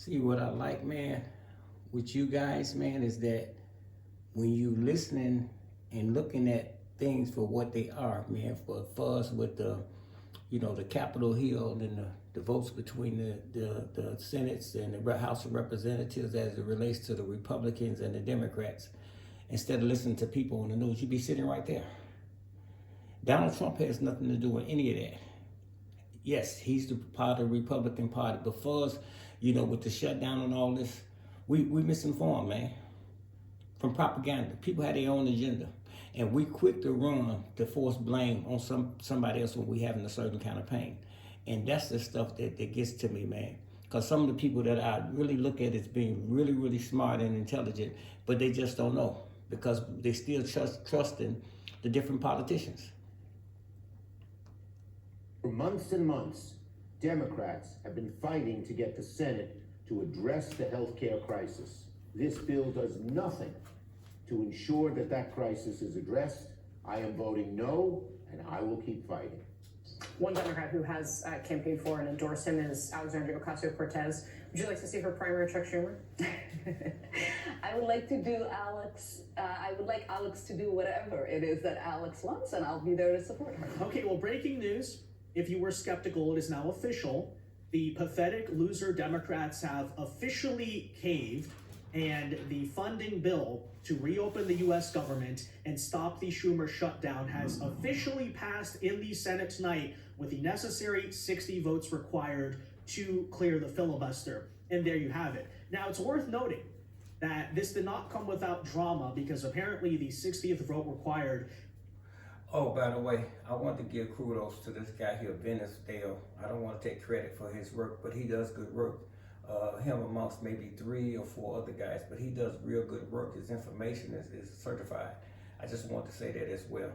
See, what I like, man, with you guys, man, is that when you listening and looking at things for what they are, man, for us with the Capitol Hill and the votes between the Senates and the House of Representatives as it relates to the Republicans and the Democrats, instead of listening to people on the news, you'd be sitting right there. Donald Trump has nothing to do with any of that. Yes, he's the part of the Republican Party, but for us, with the shutdown and all this, we misinformed, man. From propaganda, people had their own agenda, and we quick to run to force blame on somebody else when we having a certain kind of pain, and that's the stuff that gets to me, man. Because some of the people that I really look at as being really, really smart and intelligent, but they just don't know because they still trusting the different politicians. For months and months, Democrats have been fighting to get the Senate to address the healthcare crisis. This bill does nothing to ensure that that crisis is addressed. I am voting no, and I will keep fighting. One Democrat who has campaigned for and endorsed him is Alexandria Ocasio-Cortez. Would you like to see her primary Chuck Schumer? I would like Alex to do whatever it is that Alex wants, and I'll be there to support her. Okay, well, breaking news. If you were skeptical, it is now official. The pathetic loser Democrats have officially caved, and the funding bill to reopen the U.S. government and stop the Schumer shutdown has officially passed in the Senate tonight with the necessary 60 votes required to clear the filibuster. And there you have it. Now, it's worth noting that this did not come without drama because apparently the 60th vote required. Oh, by the way, I want to give kudos to this guy here, Venice Dale. I don't want to take credit for his work, but he does good work. Him amongst maybe 3 or 4 other guys, but he does real good work. His information is certified. I just want to say that as well.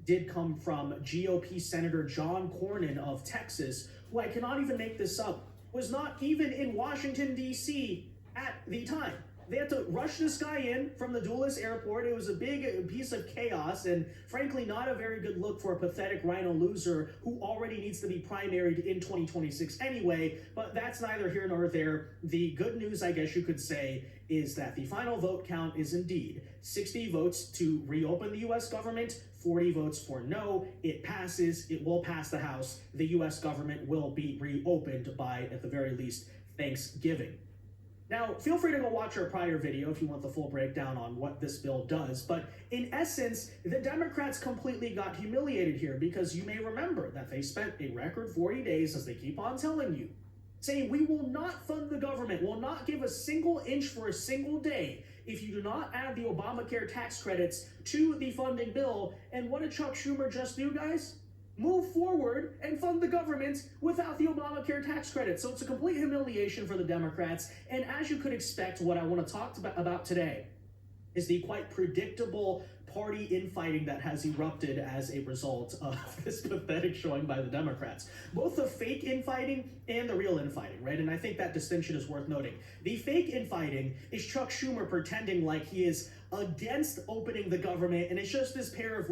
Did come from GOP Senator John Cornyn of Texas, who, I cannot even make this up, was not even in Washington, D.C. at the time. They had to rush this guy in from the Dulles airport. It was a big piece of chaos and frankly not a very good look for a pathetic rhino loser who already needs to be primaried in 2026 anyway, but that's neither here nor there. The good news, I guess you could say, is that the final vote count is indeed 60 votes to reopen the U.S. government, 40 votes for no. It passes. It will pass the House. The U.S. government will be reopened by, at the very least, Thanksgiving. Now, feel free to go watch our prior video if you want the full breakdown on what this bill does, but in essence, the Democrats completely got humiliated here because you may remember that they spent a record 40 days, as they keep on telling you, saying we will not fund the government, will not give a single inch for a single day if you do not add the Obamacare tax credits to the funding bill. And what did Chuck Schumer just do, guys? Move forward and fund the government without the Obamacare tax credit. So it's a complete humiliation for the Democrats. And as you could expect, what I want to talk about today is the quite predictable party infighting that has erupted as a result of this pathetic showing by the Democrats. Both the fake infighting and the real infighting, right? And I think that distinction is worth noting. The fake infighting is Chuck Schumer pretending like he is against opening the government, and it's just this pair of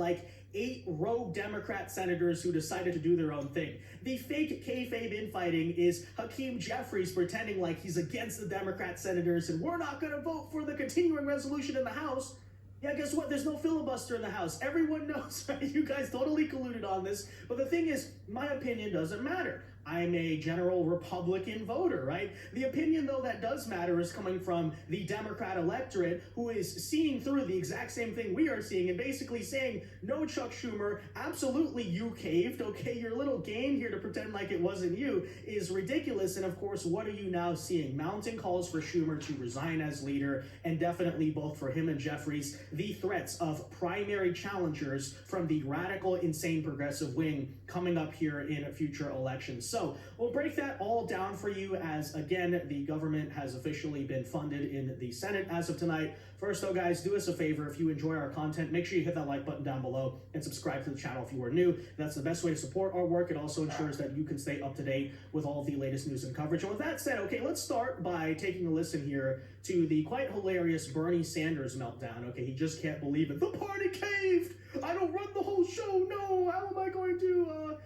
8 rogue Democrat senators who decided to do their own thing. The fake kayfabe infighting is Hakeem Jeffries pretending like he's against the Democrat senators and we're not going to vote for the continuing resolution in the House. Yeah, guess what? There's no filibuster in the House. Everyone knows, right? You guys totally colluded on this. But the thing is, my opinion doesn't matter. I'm a general Republican voter, right? The opinion, though, that does matter is coming from the Democrat electorate who is seeing through the exact same thing we are seeing and basically saying, no, Chuck Schumer, absolutely you caved, okay? Your little game here to pretend like it wasn't you is ridiculous. And of course, what are you now seeing? Mounting calls for Schumer to resign as leader, and definitely both for him and Jeffries, the threats of primary challengers from the radical, insane progressive wing coming up here in future elections. So we'll break that all down for you as, again, the government has officially been funded in the Senate as of tonight. First, though, guys, do us a favor. If you enjoy our content, make sure you hit that like button down below and subscribe to the channel if you are new. That's the best way to support our work. It also ensures that you can stay up to date with all the latest news and coverage. And with that said, okay, let's start by taking a listen here to the quite hilarious Bernie Sanders meltdown. Okay, he just can't believe it. The party caved! I don't run the whole show! No! How am I going to,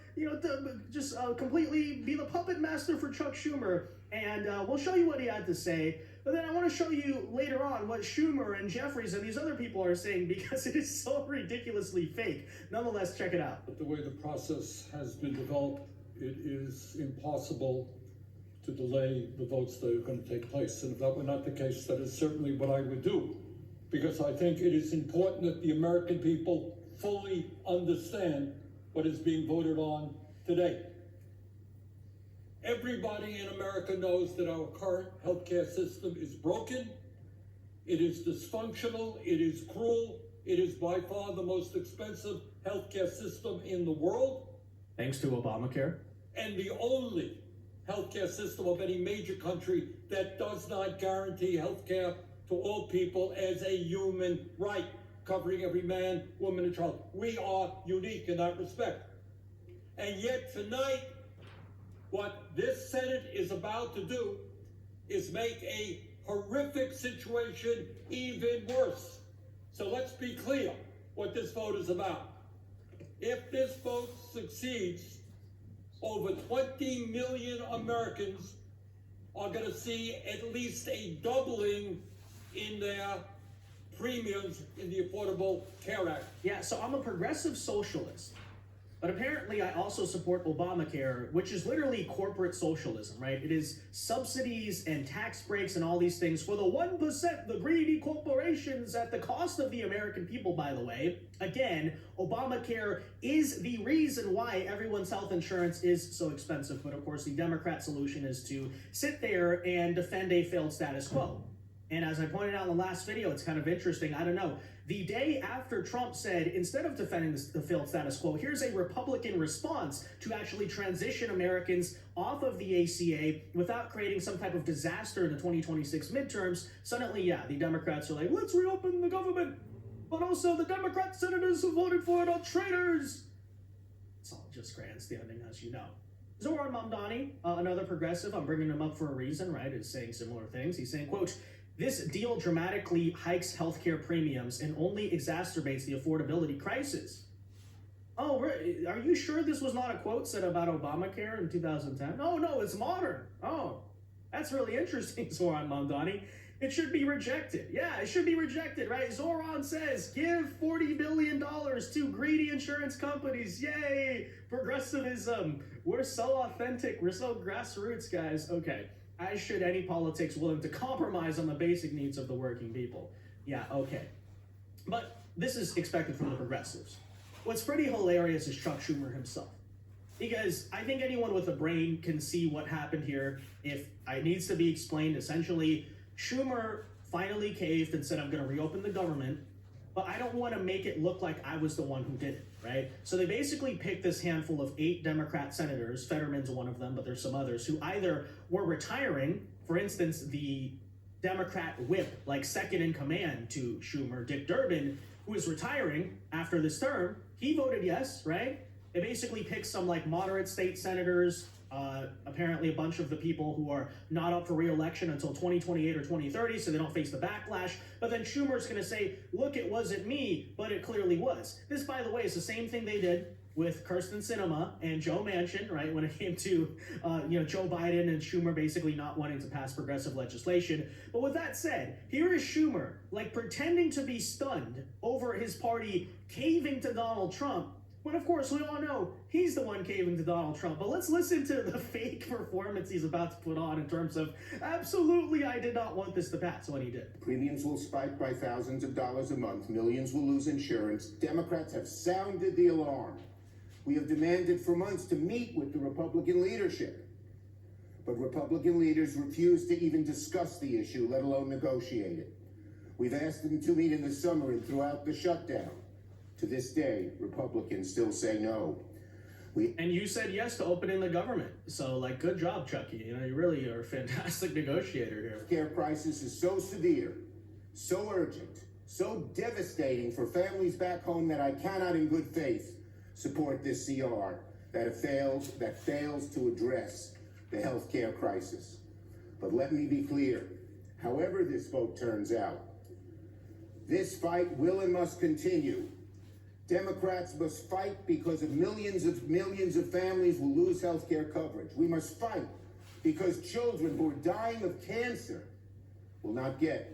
completely be the puppet master for Chuck Schumer? And we'll show you what he had to say. But then I want to show you later on what Schumer and Jeffries and these other people are saying because it is so ridiculously fake. Nonetheless, check it out. But the way the process has been developed, it is impossible to delay the votes that are going to take place. And if that were not the case, that is certainly what I would do. Because I think it is important that the American people fully understand what is being voted on today. Everybody in America knows that our current healthcare system is broken, it is dysfunctional, it is cruel, it is by far the most expensive healthcare system in the world. Thanks to Obamacare. And the only healthcare system of any major country that does not guarantee healthcare to all people as a human right, covering every man, woman, and child. We are unique in that respect. And yet tonight, what this Senate is about to do is make a horrific situation even worse. So let's be clear what this vote is about. If this vote succeeds, over 20 million Americans are going to see at least a doubling in their premiums in the Affordable Care Act. Yeah, so I'm a progressive socialist. But apparently I also support Obamacare, which is literally corporate socialism, right? It is subsidies and tax breaks and all these things for the 1%, the greedy corporations at the cost of the American people, by the way. Again, Obamacare is the reason why everyone's health insurance is so expensive. But of course, the Democrat solution is to sit there and defend a failed status quo. And as I pointed out in the last video, it's kind of interesting. I don't know. The day after Trump said, instead of defending the failed status quo, here's a Republican response to actually transition Americans off of the ACA without creating some type of disaster in the 2026 midterms. Suddenly, yeah, the Democrats are like, let's reopen the government. But also the Democrat senators who voted for it are traitors. It's all just grandstanding, as you know. Zoran Mamdani, another progressive, I'm bringing him up for a reason, right, is saying similar things. He's saying, quote, "This deal dramatically hikes healthcare premiums and only exacerbates the affordability crisis." Oh, are you sure this was not a quote said about Obamacare in 2010? Oh, no, it's modern. Oh, that's really interesting, Zoran Mamdani. It should be rejected. Yeah, it should be rejected, right? Zoran says, give $40 billion to greedy insurance companies. Yay, progressivism. We're so authentic. We're so grassroots, guys. Okay. As should any politics willing to compromise on the basic needs of the working people. Yeah, okay. But this is expected from the progressives. What's pretty hilarious is Chuck Schumer himself. Because I think anyone with a brain can see what happened here. If it needs to be explained, essentially, Schumer finally caved and said, I'm going to reopen the government, but I don't want to make it look like I was the one who did it, right? So they basically picked this handful of 8 Democrat senators, Fetterman's one of them, but there's some others, who either were retiring, for instance, the Democrat whip, like second in command to Schumer, Dick Durbin, who is retiring after this term. He voted yes, right? They basically picked some like moderate state senators, apparently a bunch of the people who are not up for re-election until 2028 or 2030, so they don't face the backlash. But then Schumer's going to say, look, it wasn't me, but it clearly was. This, by the way, is the same thing they did with Kyrsten Sinema and Joe Manchin, right, when it came to, Joe Biden and Schumer basically not wanting to pass progressive legislation. But with that said, here is Schumer, like, pretending to be stunned over his party caving to Donald Trump, when, of course, we all know he's the one caving to Donald Trump. But let's listen to the fake performance he's about to put on in terms of, absolutely, I did not want this to pass when he did. Premiums will spike by thousands of dollars a month. Millions will lose insurance. Democrats have sounded the alarm. We have demanded for months to meet with the Republican leadership. But Republican leaders refuse to even discuss the issue, let alone negotiate it. We've asked them to meet in the summer and throughout the shutdown. To this day, Republicans still say no. And you said yes to opening the government. So, like, good job, Chucky. You really are a fantastic negotiator here. Care crisis is so severe, so urgent, so devastating for families back home that I cannot in good faith support this CR that fails to address the health care crisis. But let me be clear, however this vote turns out, this fight will and must continue. Democrats must fight because of millions of families will lose health care coverage. We must fight because children who are dying of cancer will not get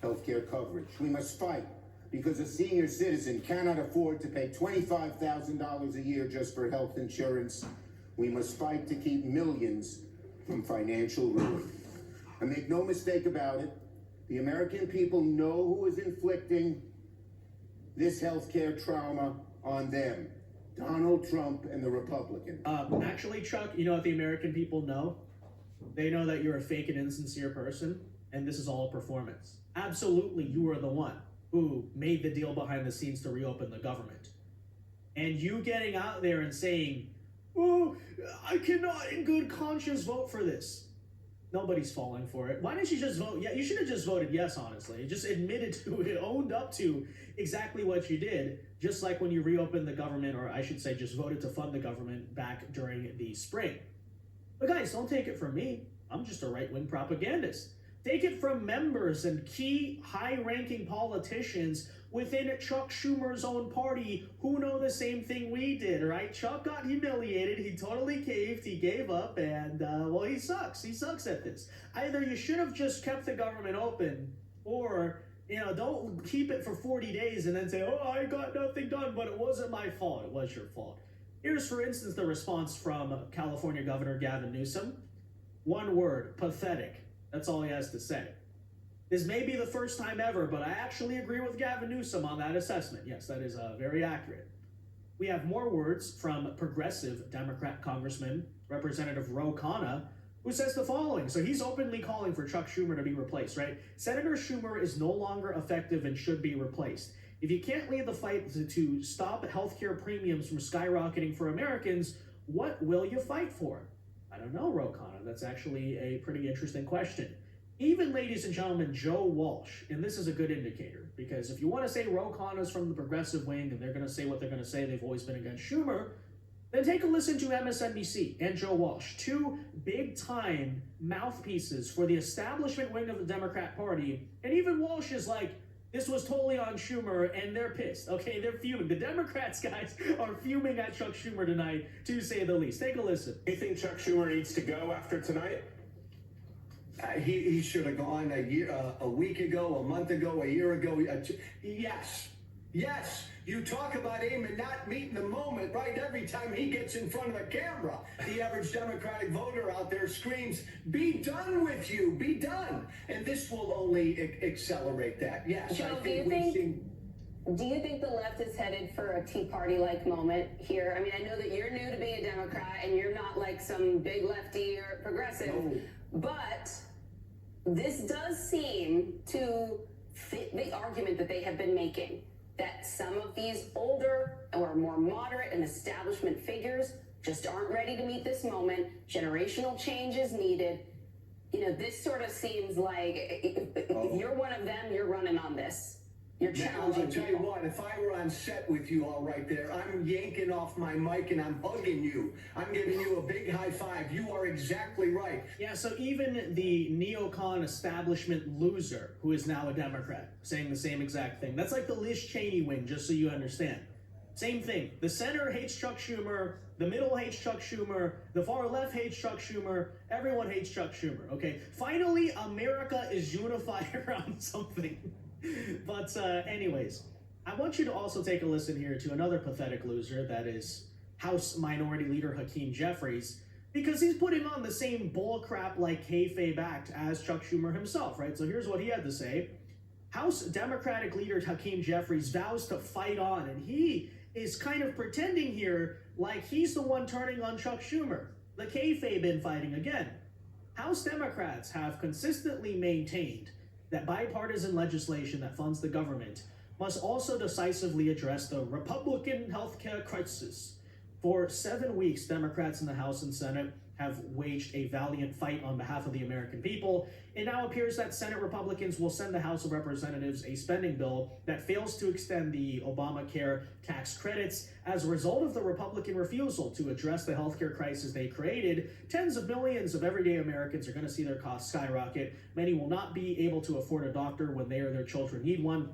health care coverage. We must fight because a senior citizen cannot afford to pay $25,000 a year just for health insurance. We must fight to keep millions from financial ruin. And make no mistake about it, the American people know who is inflicting this healthcare trauma on them. Donald Trump and the Republicans. Actually, Chuck, you know what the American people know? They know that you're a fake and insincere person, and this is all a performance. Absolutely, you are the one who made the deal behind the scenes to reopen the government. And you getting out there and saying, oh, I cannot in good conscience vote for this. Nobody's falling for it. Why didn't you just vote? Yeah, you should have just voted yes, honestly. Just admitted to it, owned up to exactly what you did, just like when you reopened the government, or I should say just voted to fund the government back during the spring. But guys, don't take it from me. I'm just a right-wing propagandist. Take it from members and key high-ranking politicians within Chuck Schumer's own party who know the same thing we did, right? Chuck got humiliated, he totally caved, he gave up, and, well, he sucks. He sucks at this. Either you should have just kept the government open, or, you know, don't keep it for 40 days and then say, oh, I got nothing done, but it wasn't my fault. It was your fault. Here's, for instance, the response from California Governor Gavin Newsom. One word, pathetic. That's all he has to say. This may be the first time ever, but I actually agree with Gavin Newsom on that assessment. Yes, that is very accurate. We have more words from progressive Democrat Congressman Representative Ro Khanna, who says the following. So he's openly calling for Chuck Schumer to be replaced, right? Senator Schumer is no longer effective and should be replaced. If you can't lead the fight to stop healthcare premiums from skyrocketing for Americans, what will you fight for? I don't know, Ro Khanna. That's actually a pretty interesting question. Even, ladies and gentlemen, Joe Walsh, and this is a good indicator, because if you want to say Ro Khanna's from the progressive wing and they're going to say what they're going to say, they've always been against Schumer, then take a listen to MSNBC and Joe Walsh, two big-time mouthpieces for the establishment wing of the Democrat Party, and even Walsh is like, this was totally on Schumer, and they're pissed, okay? They're fuming. The Democrats, guys, are fuming at Chuck Schumer tonight, to say the least. Take a listen. Do you think Chuck Schumer needs to go after tonight? He should have gone a week ago, a month ago, a year ago. Yes. You talk about him and not meeting the moment, right? Every time he gets in front of the camera, the average Democratic voter out there screams, be done with you, be done. And this will only accelerate that. Yes, Joe, I think do you think the left is headed for a Tea Party-like moment here? I mean, I know that you're new to being a Democrat and you're not like some big lefty or progressive, but this does seem to fit the argument that they have been making, that some of these older or more moderate and establishment figures just aren't ready to meet this moment. Generational change is needed. You know, this sort of seems like if you're one of them, you're running on this. You're challenging I'll tell you what, if I were on set with you all right there, I'm yanking off my mic and I'm hugging you. I'm giving you a big high five. You are exactly right. Yeah, so even the neocon establishment loser, who is now a Democrat, saying the same exact thing. That's like the Liz Cheney wing, just so you understand. Same thing. The center hates Chuck Schumer, the middle hates Chuck Schumer, the far left hates Chuck Schumer, everyone hates Chuck Schumer, okay? Finally, America is unified around something. But anyways, I want you to also take a listen here to another pathetic loser, that is House Minority Leader Hakeem Jeffries, because he's putting on the same bullcrap like kayfabe act as Chuck Schumer himself, right? So here's what he had to say. House Democratic Leader Hakeem Jeffries vows to fight on, and he is kind of pretending here like he's the one turning on Chuck Schumer. The kayfabe infighting again. House Democrats have consistently maintained that bipartisan legislation that funds the government must also decisively address the Republican healthcare crisis. For 7 weeks, Democrats in the House and Senate have waged a valiant fight on behalf of the American people. It now appears that Senate Republicans will send the House of Representatives a spending bill that fails to extend the Obamacare tax credits. As a result of the Republican refusal to address the healthcare crisis they created, tens of millions of everyday Americans are going to see their costs skyrocket. Many will not be able to afford a doctor when they or their children need one.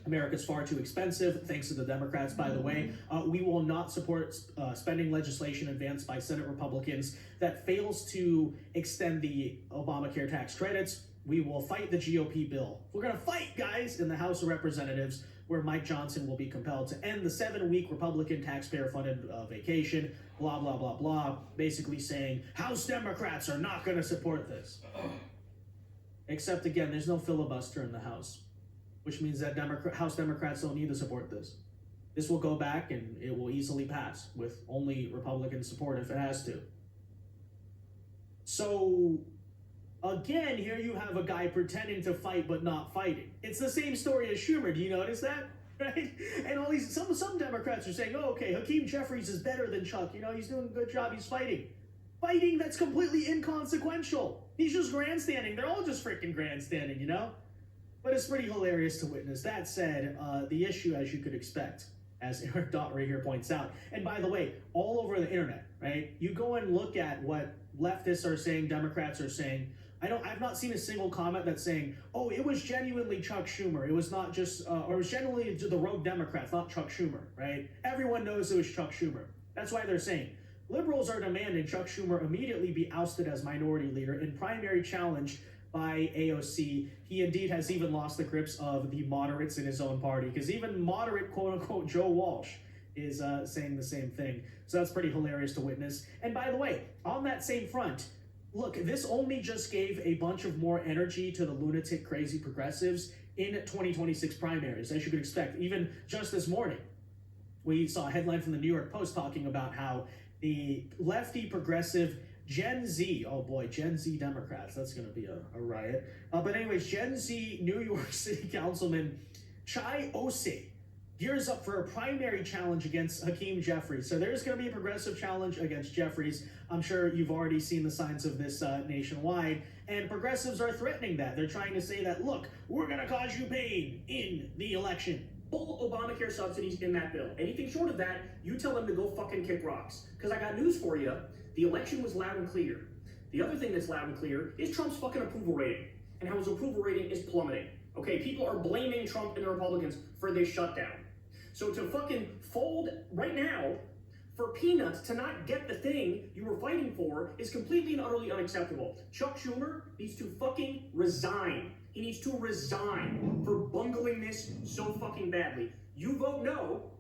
America's far too expensive, thanks to the Democrats, by the way. We will not support spending legislation advanced by Senate Republicans that fails to extend the Obamacare tax credits. We will fight the GOP bill. We're going to fight, guys, in the House of Representatives, where Mike Johnson will be compelled to end the 7-week Republican taxpayer-funded vacation, blah, blah, blah, blah, basically saying House Democrats are not going to support this. Except, again, there's no filibuster in the House, which means that House Democrats don't need to support this. This will go back and it will easily pass with only Republican support if it has to. So, again, here you have a guy pretending to fight but not fighting. It's the same story as Schumer. Do you notice that? Right? And all these some Democrats are saying, oh, okay, Hakeem Jeffries is better than Chuck. You know, he's doing a good job. He's fighting. Fighting that's completely inconsequential. He's just grandstanding. They're all just freaking grandstanding, you know? But it's pretty hilarious to witness. That said, the issue, as you could expect, as Eric Dot right here points out, and by the way, all over the internet, right? You go and look at what leftists are saying, Democrats are saying. I've not seen a single comment that's saying, oh, it was genuinely Chuck Schumer. It was not just, or it was genuinely the rogue Democrats, not Chuck Schumer, right? Everyone knows it was Chuck Schumer. That's why they're saying, liberals are demanding Chuck Schumer immediately be ousted as minority leader in primary challenge by AOC. He indeed has even lost the grips of the moderates in his own party, because even moderate, quote-unquote, Joe Walsh is saying the same thing. So that's pretty hilarious to witness. And by the way, on that same front, look, this only just gave a bunch of more energy to the lunatic, crazy progressives in 2026 primaries, as you could expect. Even just this morning, we saw a headline from the New York Post talking about how the lefty progressive Gen Z, oh boy, Gen Z Democrats, that's going to be a riot. But anyways, Gen Z New York City Councilman Chai Ose gears up for a primary challenge against Hakeem Jeffries. So there's going to be a progressive challenge against Jeffries. I'm sure you've already seen the signs of this nationwide. And progressives are threatening that. They're trying to say that, look, we're going to cause you pain in the election. Full Obamacare subsidies in that bill. Anything short of that, you tell them to go fucking kick rocks. Because I got news for you. The election was loud and clear. The other thing that's loud and clear is Trump's fucking approval rating. And how his approval rating is plummeting. Okay, people are blaming Trump and the Republicans for this shutdown. So to fucking fold right now for peanuts to not get the thing you were fighting for is completely and utterly unacceptable. Chuck Schumer needs to fucking resign. He needs to resign for bungling this so fucking badly. You vote no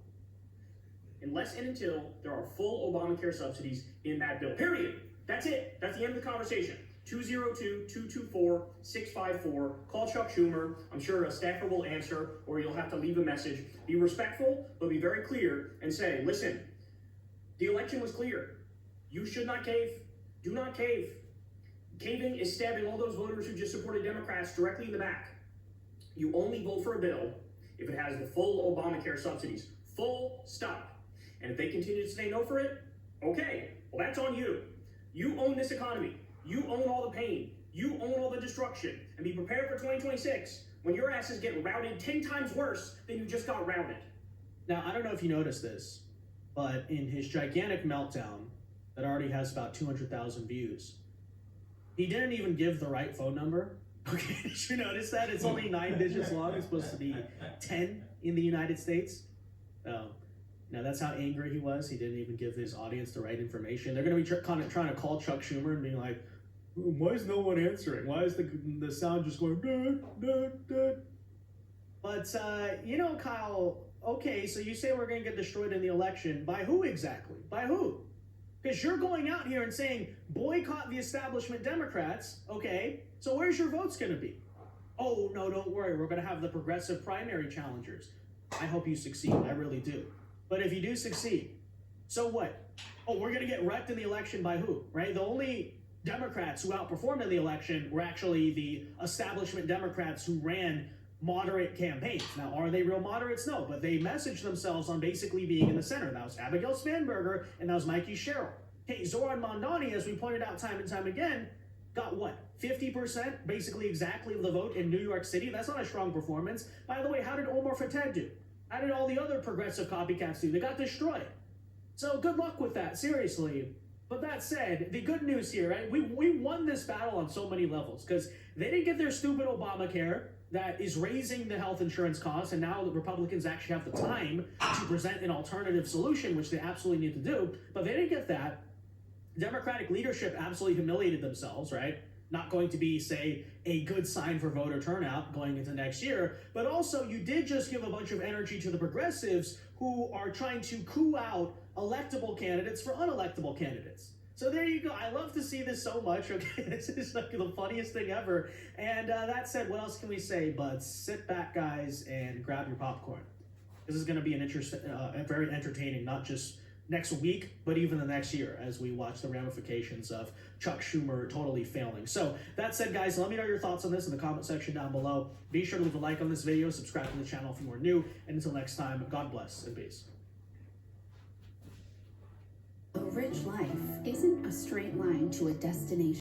unless and until there are full Obamacare subsidies in that bill. Period. That's it. That's the end of the conversation. 202-224-654. Call Chuck Schumer. I'm sure a staffer will answer, or you'll have to leave a message. Be respectful, but be very clear and say, listen, the election was clear. You should not cave. Do not cave. Caving is stabbing all those voters who just supported Democrats directly in the back. You only vote for a bill if it has the full Obamacare subsidies. Full stop. And if they continue to say no for it, okay, well, that's on you. You own this economy. You own all the pain. You own all the destruction. And be prepared for 2026 when your asses get routed 10 times worse than you just got routed. Now, I don't know if you noticed this, but in his gigantic meltdown that already has about 200,000 views, he didn't even give the right phone number. Okay, did you notice that? It's only 9 digits long. It's supposed to be 10 in the United States. Now, that's how angry he was. He didn't even give his audience the right information. They're going to be trying to call Chuck Schumer and being like, why is no one answering? Why is the sound just going, duh, duh, duh? But, you know, Kyle, okay, so you say we're going to get destroyed in the election. By who exactly? By who? Because you're going out here and saying, boycott the establishment Democrats, okay, so where's your votes going to be? Oh, no, don't worry, we're going to have the progressive primary challengers. I hope you succeed, I really do. But if you do succeed, so what? Oh, we're going to get wrecked in the election by who, right? The only Democrats who outperformed in the election were actually the establishment Democrats who ran moderate campaigns. Now, are they real moderates? No, but they messaged themselves on basically being in the center. That was Abigail Spanberger, and that was Mikey Sherrill. Hey, Zoran Mondani, as we pointed out time and time again, got what? 50%, basically exactly of the vote in New York City. That's not a strong performance. By the way, how did Omar Fattah do? How did all the other progressive copycats do? They got destroyed. So good luck with that, seriously. But that said, the good news here, right? We won this battle on so many levels because they didn't get their stupid Obamacare that is raising the health insurance costs, and now the Republicans actually have the time to present an alternative solution, which they absolutely need to do. But they didn't get that. Democratic leadership absolutely humiliated themselves, right? Not going to be, say, a good sign for voter turnout going into next year. But also, you did just give a bunch of energy to the progressives who are trying to coup out electable candidates for unelectable candidates. So there you go. I love to see this so much. Okay, this is like the funniest thing ever. And that said, what else can we say? But sit back, guys, and grab your popcorn. This is going to be an interesting, very entertaining, not just next week, but even the next year as we watch the ramifications of Chuck Schumer totally failing. So that said, guys, let me know your thoughts on this in the comment section down below. Be sure to leave a like on this video, subscribe to the channel if you're new, and until next time, God bless and peace. A rich life isn't a straight line to a destination.